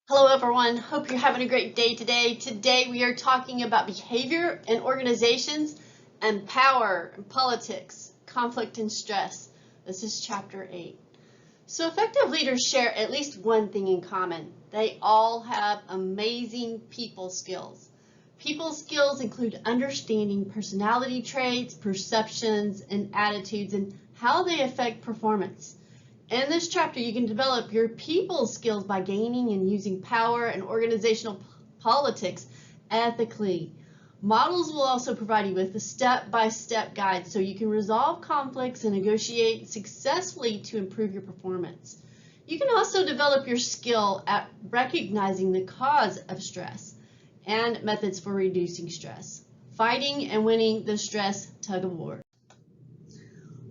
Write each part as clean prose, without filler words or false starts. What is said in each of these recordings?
Hello everyone, hope you're having a great day today. Today we are talking about behavior in organizations and power and politics, conflict and stress. This is chapter 8. So effective leaders share at least one thing in common. They all have amazing people skills. People skills include understanding personality traits, perceptions, and attitudes and how they affect performance. In this chapter, you can develop your people skills by gaining and using power and organizational politics ethically. Models will also provide you with a step-by-step guide so you can resolve conflicts and negotiate successfully to improve your performance. You can also develop your skill at recognizing the cause of stress and methods for reducing stress, fighting and winning the stress tug-of-war.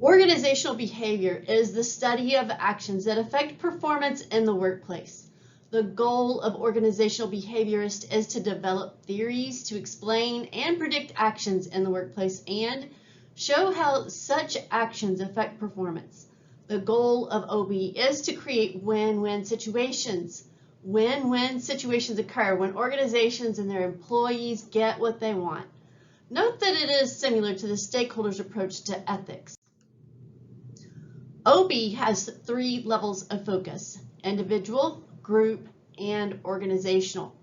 Organizational behavior is the study of actions that affect performance in the workplace. The goal of organizational behaviorists is to develop theories to explain and predict actions in the workplace and show how such actions affect performance. The goal of OB is to create win-win situations. Win-win situations occur when organizations and their employees get what they want. Note that it is similar to the stakeholders' approach to ethics. OB has 3 levels of focus: individual, group, and organizational.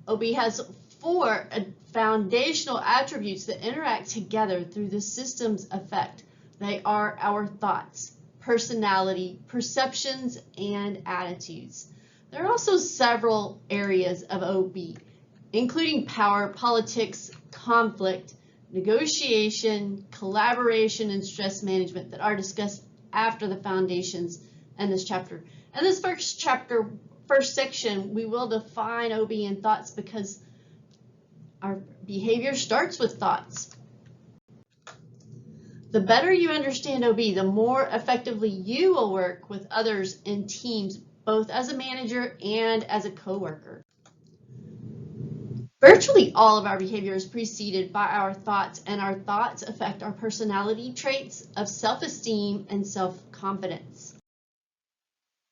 OB has 4 foundational attributes that interact together through the system's effect. They are our thoughts, personality, perceptions, and attitudes. There are also several areas of OB, including power, politics, conflict, negotiation, collaboration, and stress management that are discussed after the foundations in this chapter. In this first section, we will define OB and thoughts because our behavior starts with thoughts. The better you understand OB, the more effectively you will work with others in teams, both as a manager and as a coworker. Virtually all of our behavior is preceded by our thoughts, and our thoughts affect our personality traits of self-esteem and self-confidence.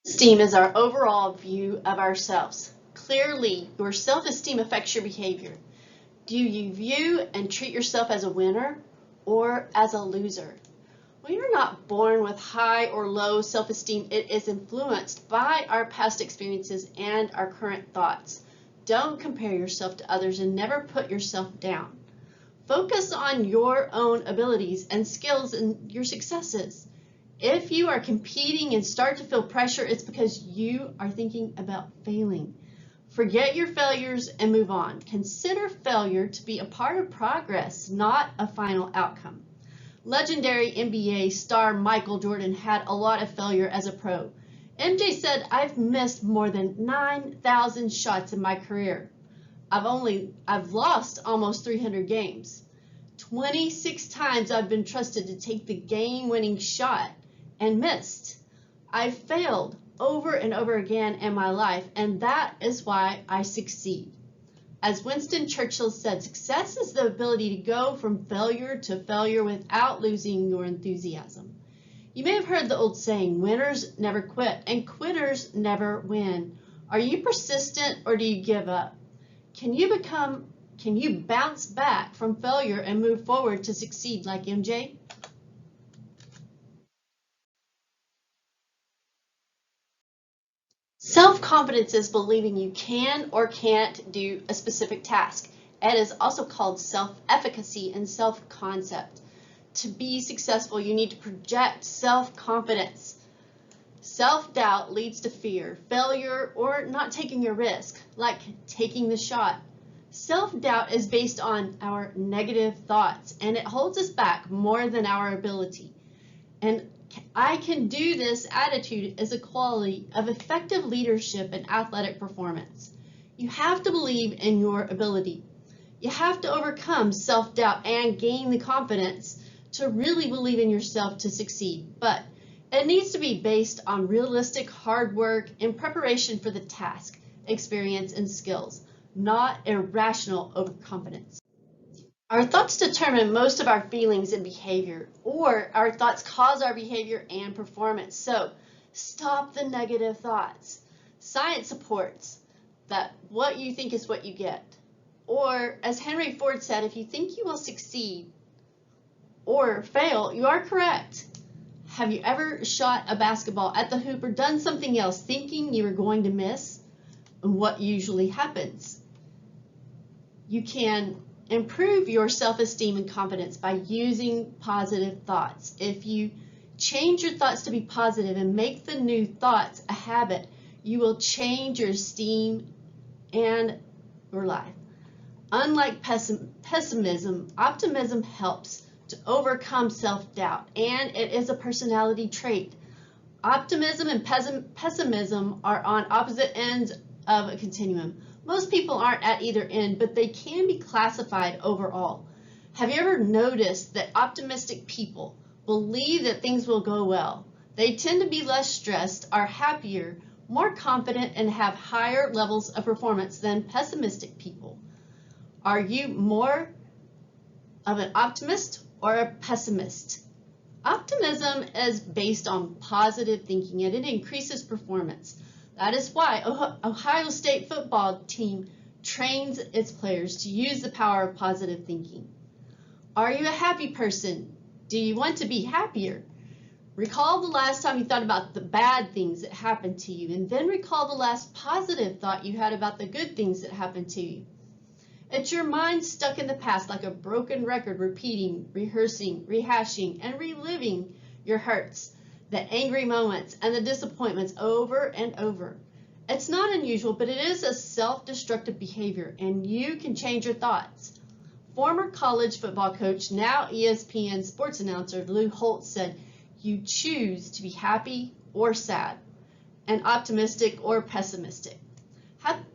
Esteem is our overall view of ourselves. Clearly, your self-esteem affects your behavior. Do you view and treat yourself as a winner or as a loser? We are not born with high or low self-esteem. It is influenced by our past experiences and our current thoughts. Don't compare yourself to others and never put yourself down. Focus on your own abilities and skills and your successes. If you are competing and start to feel pressure, it's because you are thinking about failing. Forget your failures and move on. Consider failure to be a part of progress, not a final outcome. Legendary NBA star Michael Jordan had a lot of failure as a pro. MJ said, "I've missed more than 9,000 shots in my career. I've lost almost 300 games. 26 times I've been trusted to take the game-winning shot and missed. I've failed over and over again in my life, and that is why I succeed." As Winston Churchill said, success is the ability to go from failure to failure without losing your enthusiasm. You may have heard the old saying, winners never quit and quitters never win. Are you persistent or do you give up? Can you bounce back from failure and move forward to succeed like MJ? Self-confidence is believing you can or can't do a specific task. It is also called self-efficacy and self-concept. To be successful, you need to project self-confidence. Self-doubt leads to fear, failure, or not taking a risk, like taking the shot. Self-doubt is based on our negative thoughts, and it holds us back more than our ability. And I can do this attitude is a quality of effective leadership and athletic performance. You have to believe in your ability. You have to overcome self-doubt and gain the confidence to really believe in yourself to succeed, but it needs to be based on realistic hard work in preparation for the task, experience, and skills, not irrational overconfidence. Our thoughts determine most of our feelings and behavior, or our thoughts cause our behavior and performance. So stop the negative thoughts. Science supports that what you think is what you get. Or, as Henry Ford said, if you think you will succeed or fail, you are correct. Have you ever shot a basketball at the hoop or done something else thinking you were going to miss? And what usually happens? You can improve your self-esteem and confidence by using positive thoughts. If you change your thoughts to be positive and make the new thoughts a habit, you will change your esteem and your life. Unlike pessimism, optimism helps to overcome self-doubt, and it is a personality trait. Optimism and pessimism are on opposite ends of a continuum. Most people aren't at either end, but they can be classified overall. Have you ever noticed that optimistic people believe that things will go well? They tend to be less stressed, are happier, more confident, and have higher levels of performance than pessimistic people. Are you more of an optimist or a pessimist? Optimism is based on positive thinking, and it increases performance. That is why Ohio State football team trains its players to use the power of positive thinking. Are you a happy person? Do you want to be happier? Recall the last time you thought about the bad things that happened to you, and then recall the last positive thought you had about the good things that happened to you. It's your mind stuck in the past like a broken record, repeating, rehearsing, rehashing, and reliving your hurts, the angry moments, and the disappointments over and over. It's not unusual, but it is a self-destructive behavior, and you can change your thoughts. Former college football coach, now ESPN sports announcer Lou Holtz said, "You choose to be happy or sad, and optimistic or pessimistic."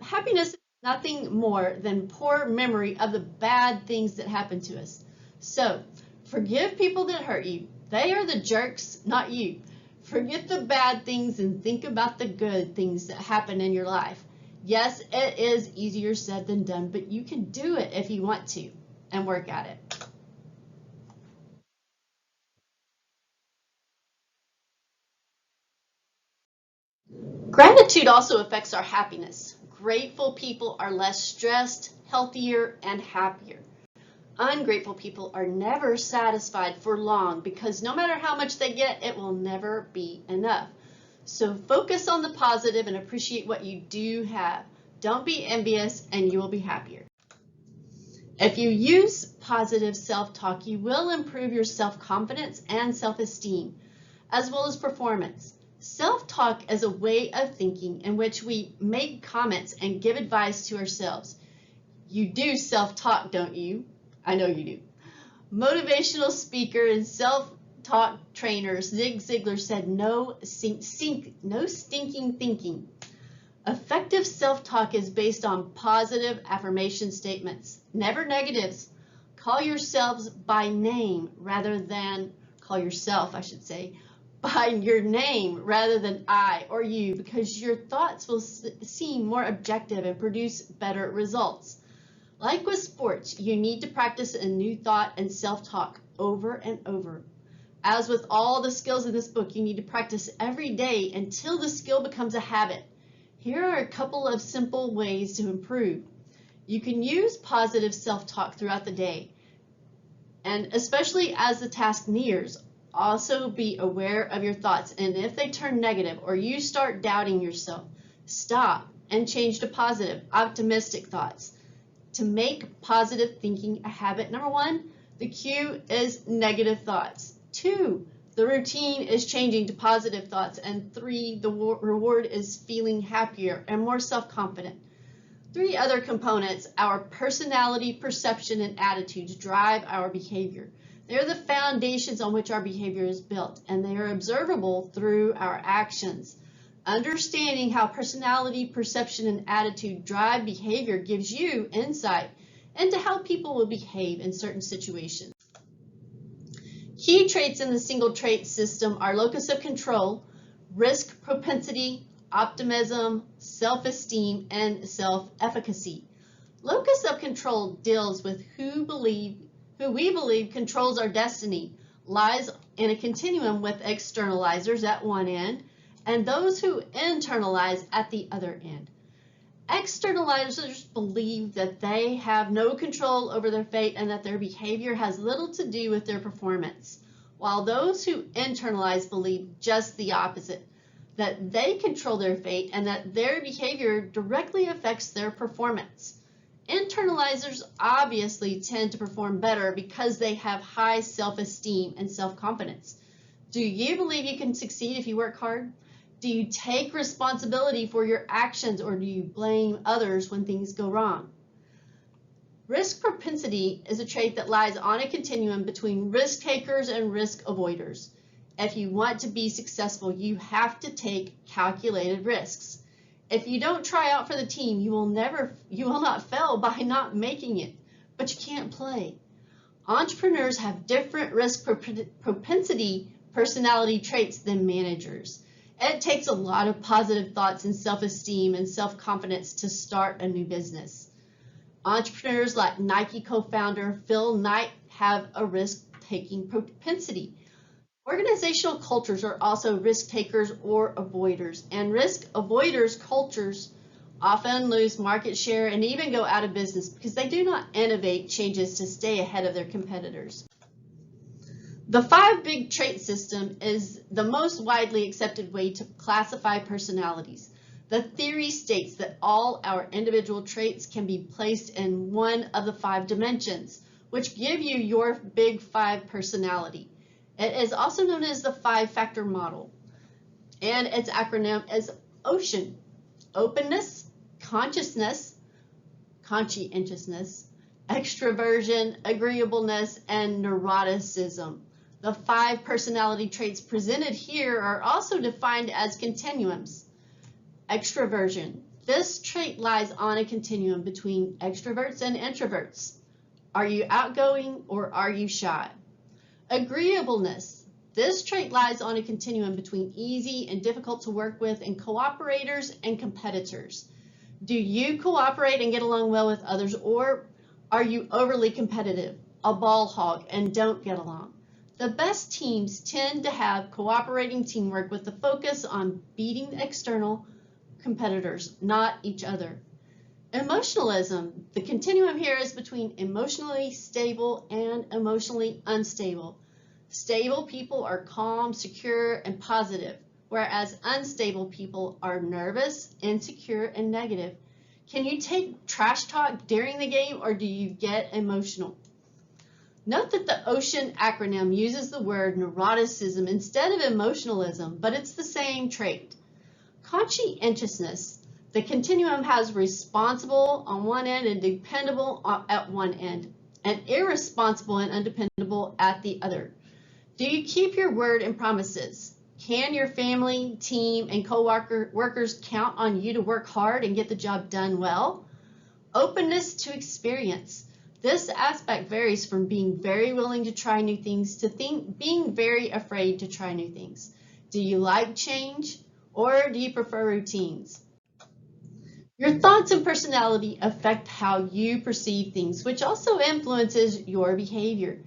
Happiness is nothing more than poor memory of the bad things that happen to us. So, forgive people that hurt you. They are the jerks, not you. Forget the bad things and think about the good things that happen in your life. Yes, it is easier said than done, but you can do it if you want to and work at it. Gratitude also affects our happiness. Grateful people are less stressed, healthier, and happier. Ungrateful people are never satisfied for long because no matter how much they get, it will never be enough. So focus on the positive and appreciate what you do have. Don't be envious and you will be happier. If you use positive self-talk, you will improve your self-confidence and self-esteem, as well as performance. Self-talk is a way of thinking in which we make comments and give advice to ourselves. You do self-talk, don't you? I know you do. Motivational speaker and self-talk trainer Zig Ziglar said, no stinking thinking. Effective self-talk is based on positive affirmation statements, never negatives. Call yourself by your name rather than I or you, because your thoughts will seem more objective and produce better results. Like with sports, you need to practice a new thought and self-talk over and over. As with all the skills in this book, you need to practice every day until the skill becomes a habit. Here are a couple of simple ways to improve. You can use positive self-talk throughout the day, and especially as the task nears. Also be aware of your thoughts, and if they turn negative or you start doubting yourself, stop and change to positive, optimistic thoughts. To make positive thinking a habit, number 1, the cue is negative thoughts. 2, the routine is changing to positive thoughts. And 3, the reward is feeling happier and more self-confident. 3 other components: our personality, perception, and attitudes drive our behavior. They're the foundations on which our behavior is built, and they are observable through our actions. Understanding how personality, perception, and attitude drive behavior gives you insight into how people will behave in certain situations. Key traits in the single trait system are locus of control, risk propensity, optimism, self-esteem, and self-efficacy. Locus of control deals with who we believe controls our destiny, lies in a continuum with externalizers at one end, and those who internalize at the other end. Externalizers believe that they have no control over their fate and that their behavior has little to do with their performance, while those who internalize believe just the opposite, that they control their fate and that their behavior directly affects their performance. Internalizers obviously tend to perform better because they have high self-esteem and self-confidence. Do you believe you can succeed if you work hard? Do you take responsibility for your actions, or do you blame others when things go wrong? Risk propensity is a trait that lies on a continuum between risk takers and risk avoiders. If you want to be successful, you have to take calculated risks. If you don't try out for the team, you will not fail by not making it, but you can't play. Entrepreneurs have different risk propensity personality traits than managers. It takes a lot of positive thoughts and self-esteem and self-confidence to start a new business. Entrepreneurs like Nike co-founder Phil Knight have a risk-taking propensity. Organizational cultures are also risk takers or avoiders, and risk avoiders cultures often lose market share and even go out of business because they do not innovate changes to stay ahead of their competitors. The 5 big trait system is the most widely accepted way to classify personalities. The theory states that all our individual traits can be placed in one of the 5 dimensions, which give you your big 5 personality. It is also known as the 5-factor model, and its acronym is OCEAN: openness, consciousness, conscientiousness, extraversion, agreeableness, and neuroticism. The 5 personality traits presented here are also defined as continuums. Extraversion. This trait lies on a continuum between extroverts and introverts. Are you outgoing or are you shy? Agreeableness. This trait lies on a continuum between easy and difficult to work with and cooperators and competitors. Do you cooperate and get along well with others, or are you overly competitive, a ball hog, and don't get along? The best teams tend to have cooperating teamwork with the focus on beating external competitors, not each other. Emotionalism. The continuum here is between emotionally stable and emotionally unstable. Stable people are calm, secure, and positive, whereas unstable people are nervous, insecure, and negative. Can you take trash talk during the game, or do you get emotional? Note that the OCEAN acronym uses the word neuroticism instead of emotionalism, but it's the same trait. Conscientiousness. The continuum has responsible on one end and dependable at one end, and irresponsible and undependable at the other. Do you keep your word and promises? Can your family, team, and co-workers count on you to work hard and get the job done well? Openness to experience. This aspect varies from being very willing to try new things to being very afraid to try new things. Do you like change, or do you prefer routines? Your thoughts and personality affect how you perceive things, which also influences your behavior.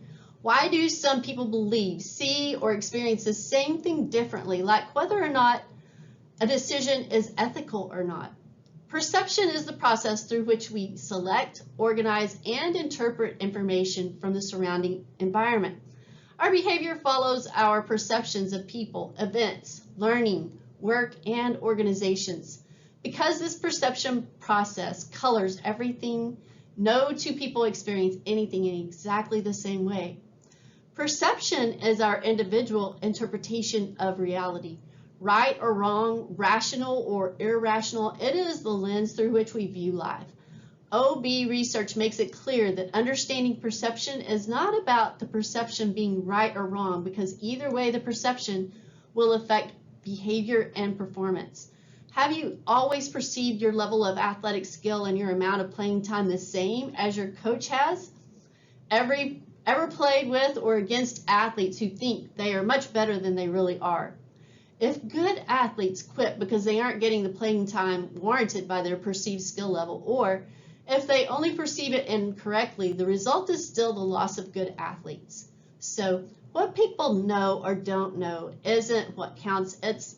Why do some people believe, see, or experience the same thing differently, like whether or not a decision is ethical or not? Perception is the process through which we select, organize, and interpret information from the surrounding environment. Our behavior follows our perceptions of people, events, learning, work, and organizations. Because this perception process colors everything, no 2 people experience anything in exactly the same way. Perception is our individual interpretation of reality. Right or wrong, rational or irrational, it is the lens through which we view life. OB research makes it clear that understanding perception is not about the perception being right or wrong, because either way the perception will affect behavior and performance. Have you always perceived your level of athletic skill and your amount of playing time the same as your coach has? Ever played with or against athletes who think they are much better than they really are? If good athletes quit because they aren't getting the playing time warranted by their perceived skill level, or if they only perceive it incorrectly, the result is still the loss of good athletes. So what people know or don't know isn't what counts. It's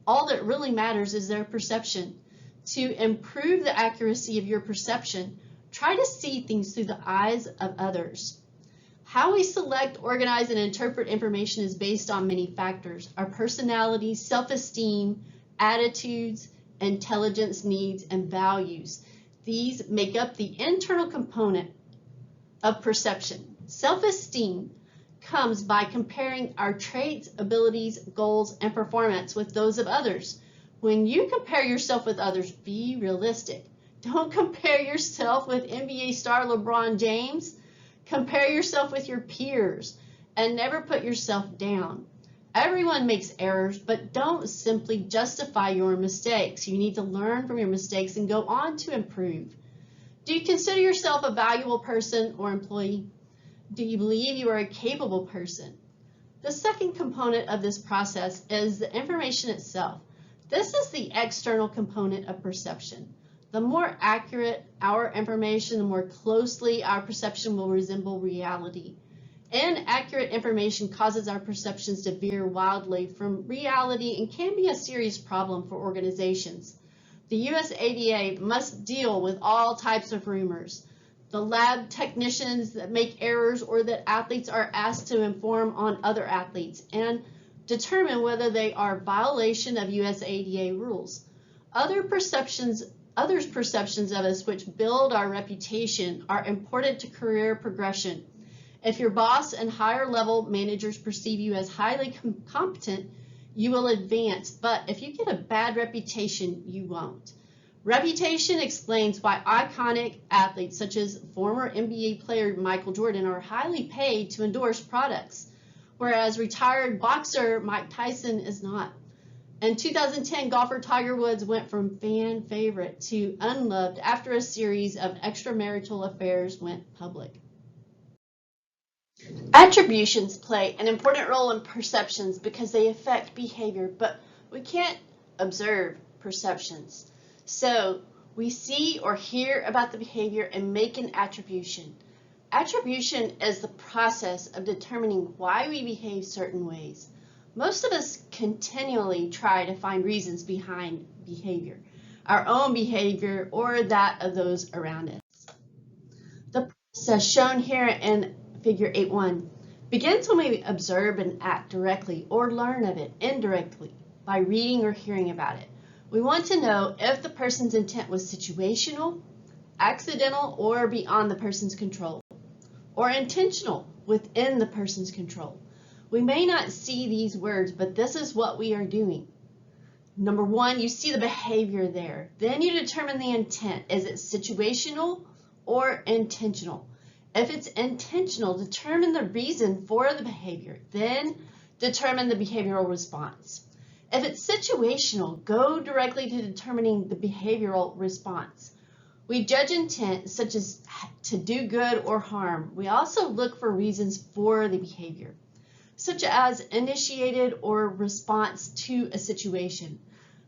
all that really matters is their perception. To improve the accuracy of your perception, try to see things through the eyes of others. How we select, organize, and interpret information is based on many factors: our personality, self-esteem, attitudes, intelligence, needs, and values. These make up the internal component of perception. Self-esteem comes by comparing our traits, abilities, goals, and performance with those of others. When you compare yourself with others, be realistic. Don't compare yourself with NBA star LeBron James. Compare yourself with your peers and never put yourself down. Everyone makes errors, but don't simply justify your mistakes. You need to learn from your mistakes and go on to improve. Do you consider yourself a valuable person or employee? Do you believe you are a capable person? The second component of this process is the information itself. This is the external component of perception. The more accurate our information, the more closely our perception will resemble reality. Inaccurate information causes our perceptions to veer wildly from reality and can be a serious problem for organizations. The USADA must deal with all types of rumors. The lab technicians that make errors or that athletes are asked to inform on other athletes and determine whether they are violation of USADA rules. Others' perceptions of us which build our reputation are important to career progression. If your boss and higher level managers perceive you as highly competent, you will advance, but if you get a bad reputation, you won't. Reputation explains why iconic athletes such as former NBA player Michael Jordan are highly paid to endorse products, whereas retired boxer Mike Tyson is not. In 2010, golfer Tiger Woods went from fan favorite to unloved after a series of extramarital affairs went public. Attributions play an important role in perceptions because they affect behavior, but we can't observe perceptions. So we see or hear about the behavior and make an attribution. Attribution is the process of determining why we behave certain ways. Most of us continually try to find reasons behind behavior, our own behavior or that of those around us. The process shown here in Figure 8.1 begins when we observe an act directly or learn of it indirectly by reading or hearing about it. We want to know if the person's intent was situational, accidental, or beyond the person's control, or intentional within the person's control. We may not see these words, but this is what we are doing. Number one, you see the behavior there. Then you determine the intent. Is it situational or intentional? If it's intentional, determine the reason for the behavior. Then determine the behavioral response. If it's situational, go directly to determining the behavioral response. We judge intent, such as to do good or harm. We also look for reasons for the behavior, such as initiated or response to a situation.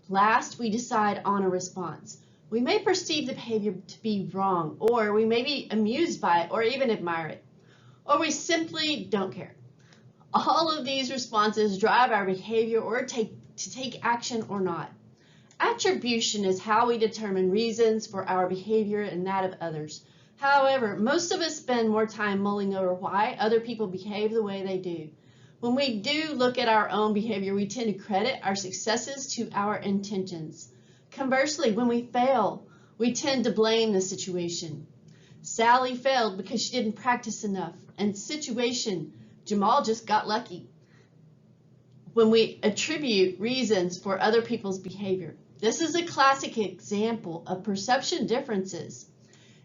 Last, we decide on a response. We may perceive the behavior to be wrong, or we may be amused by it, or even admire it, or we simply don't care. All of these responses drive our behavior or to take action or not. Attribution is how we determine reasons for our behavior and that of others. However, most of us spend more time mulling over why other people behave the way they do. When we do look at our own behavior, we tend to credit our successes to our intentions. Conversely, when we fail, we tend to blame the situation. Sally failed because she didn't practice enough, and situation, Jamal just got lucky. When we attribute reasons for other people's behavior, this is a classic example of perception differences.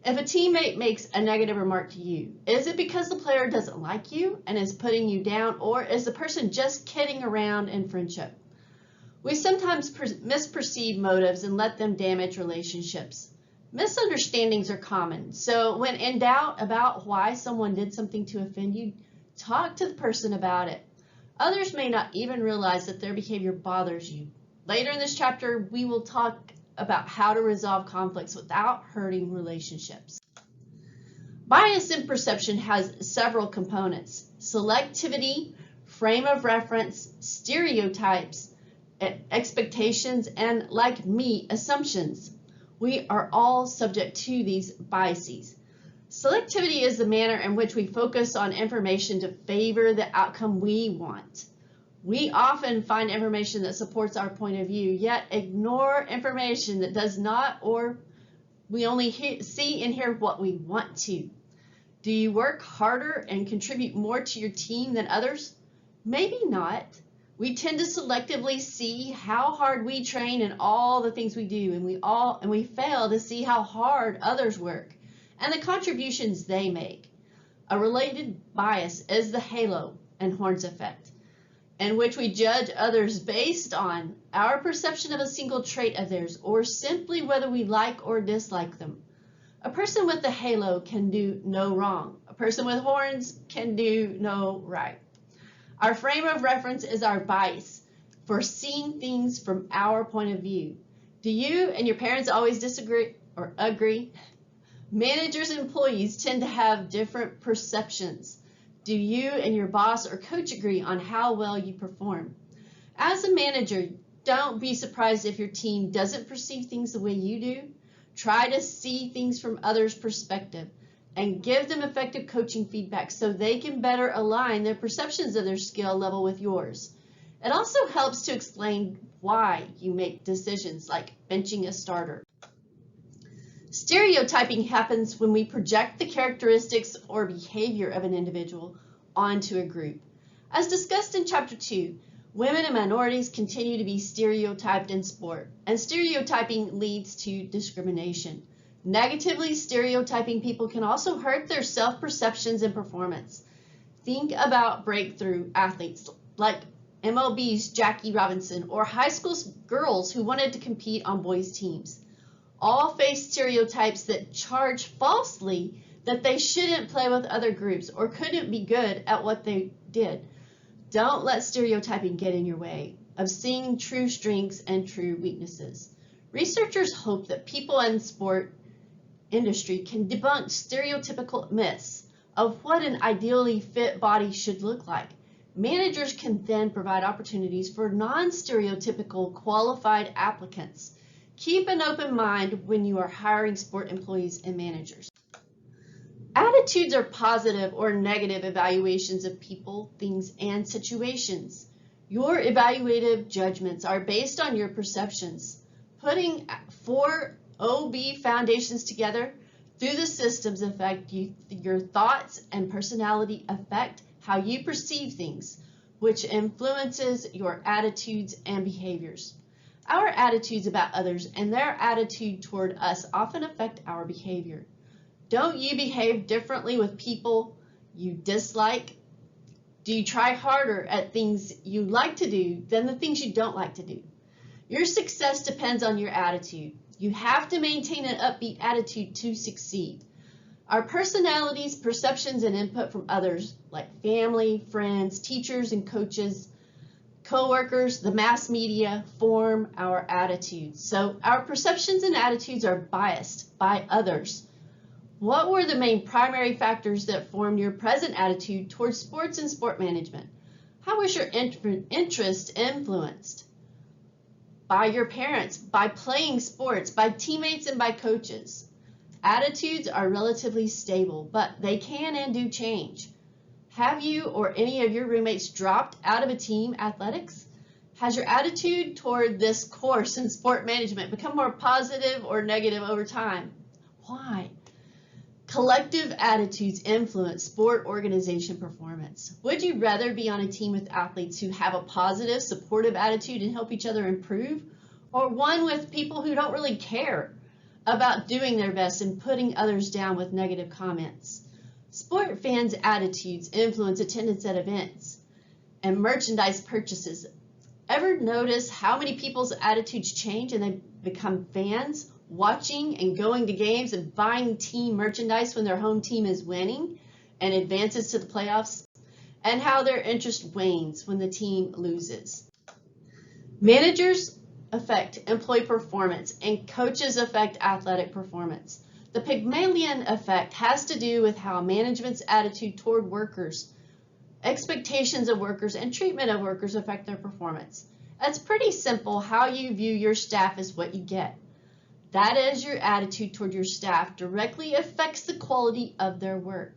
If a teammate makes a negative remark to you, is it because the player doesn't like you and is putting you down, or is the person just kidding around in friendship? We sometimes misperceive motives and let them damage relationships. Misunderstandings are common, so when in doubt about why someone did something to offend you, talk to the person about it. Others may not even realize that their behavior bothers you. Later in this chapter, we will talk about how to resolve conflicts without hurting relationships. Bias in perception has several components: selectivity, frame of reference, stereotypes, expectations, and, like me, assumptions. We are all subject to these biases. Selectivity is the manner in which we focus on information to favor the outcome we want. We often find information that supports our point of view, yet ignore information that does not, or we only see and hear what we want to. Do you work harder and contribute more to your team than others? Maybe not. We tend to selectively see how hard we train and all the things we do, and we fail to see how hard others work and the contributions they make. A related bias is the halo and horns effect, in which we judge others based on our perception of a single trait of theirs, or simply whether we like or dislike them. A person with the halo can do no wrong. A person with horns can do no right. Our frame of reference is our bias for seeing things from our point of view. Do you and your parents always disagree or agree? Managers and employees tend to have different perceptions. Do you and your boss or coach agree on how well you perform? As a manager, don't be surprised if your team doesn't perceive things the way you do. Try to see things from others' perspective and give them effective coaching feedback so they can better align their perceptions of their skill level with yours. It also helps to explain why you make decisions like benching a starter. Stereotyping happens when we project the characteristics or behavior of an individual onto a group. As discussed in Chapter 2, women and minorities continue to be stereotyped in sport, and stereotyping leads to discrimination. Negatively stereotyping people can also hurt their self-perceptions and performance. Think about breakthrough athletes like MLB's Jackie Robinson or high school girls who wanted to compete on boys' teams. All face stereotypes that charge falsely that they shouldn't play with other groups or couldn't be good at what they did. Don't let stereotyping get in your way of seeing true strengths and true weaknesses. Researchers hope that people in sport industry can debunk stereotypical myths of what an ideally fit body should look like. Managers can then provide opportunities for non-stereotypical qualified applicants. Keep an open mind when you are hiring sport employees and managers. Attitudes are positive or negative evaluations of people, things, and situations. Your evaluative judgments are based on your perceptions. Putting 4 OB foundations together through the systems affect you, your thoughts and personality affect how you perceive things, which influences your attitudes and behaviors. Our attitudes about others and their attitude toward us often affect our behavior. Don't you behave differently with people you dislike? Do you try harder at things you like to do than the things you don't like to do? Your success depends on your attitude. You have to maintain an upbeat attitude to succeed. Our personalities, perceptions, and input from others, like family, friends, teachers, and coaches, co-workers, the mass media, form our attitudes. So our perceptions and attitudes are biased by others. What were the main primary factors that formed your present attitude towards sports and sport management? How was your interest influenced? By your parents, by playing sports, by teammates, and by coaches. Attitudes are relatively stable, but they can and do change. Have you or any of your roommates dropped out of a team athletics? Has your attitude toward this course in sport management become more positive or negative over time? Why? Collective attitudes influence sport organization performance. Would you rather be on a team with athletes who have a positive, supportive attitude and help each other improve, or one with people who don't really care about doing their best and putting others down with negative comments? Sport fans' attitudes influence attendance at events and merchandise purchases. Ever notice how many people's attitudes change and they become fans, watching and going to games and buying team merchandise when their home team is winning and advances to the playoffs, and how their interest wanes when the team loses? Managers affect employee performance and coaches affect athletic performance. The Pygmalion effect has to do with how management's attitude toward workers, expectations of workers, and treatment of workers affect their performance. It's pretty simple. How you view your staff is what you get. That is, your attitude toward your staff directly affects the quality of their work.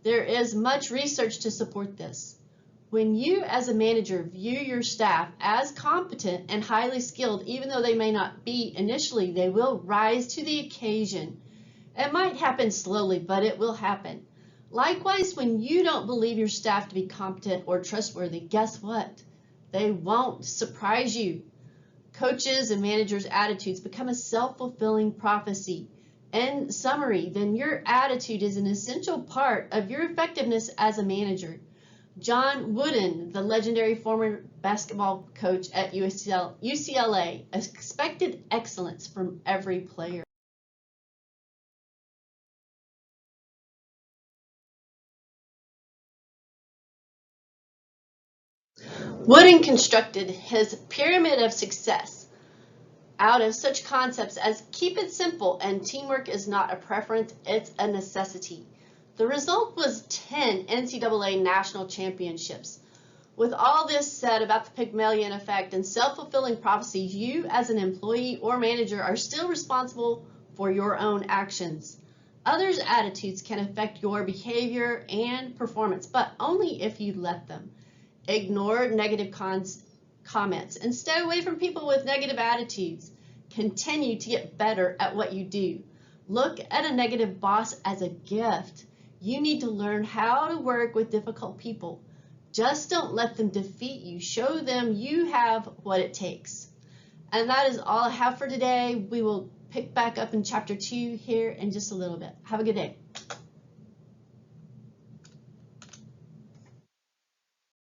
There is much research to support this. When you as a manager view your staff as competent and highly skilled, even though they may not be initially, they will rise to the occasion. It might happen slowly, but it will happen. Likewise, when you don't believe your staff to be competent or trustworthy, guess what? They won't surprise you. Coaches and managers' attitudes become a self-fulfilling prophecy. In summary, then your attitude is an essential part of your effectiveness as a manager. John Wooden, the legendary former basketball coach at UCLA, expected excellence from every player. Wooden constructed his pyramid of success out of such concepts as keep it simple and teamwork is not a preference, it's a necessity. The result was 10 NCAA national championships. With all this said about the Pygmalion effect and self-fulfilling prophecy, you as an employee or manager are still responsible for your own actions. Others' attitudes can affect your behavior and performance, but only if you let them. Ignore negative comments and stay away from people with negative attitudes. Continue to get better at what you do. Look at a negative boss as a gift. You need to learn how to work with difficult people. Just don't let them defeat you. Show them you have what it takes. And that is all I have for today. We will pick back up in chapter 2 here in just a little bit. Have a good day.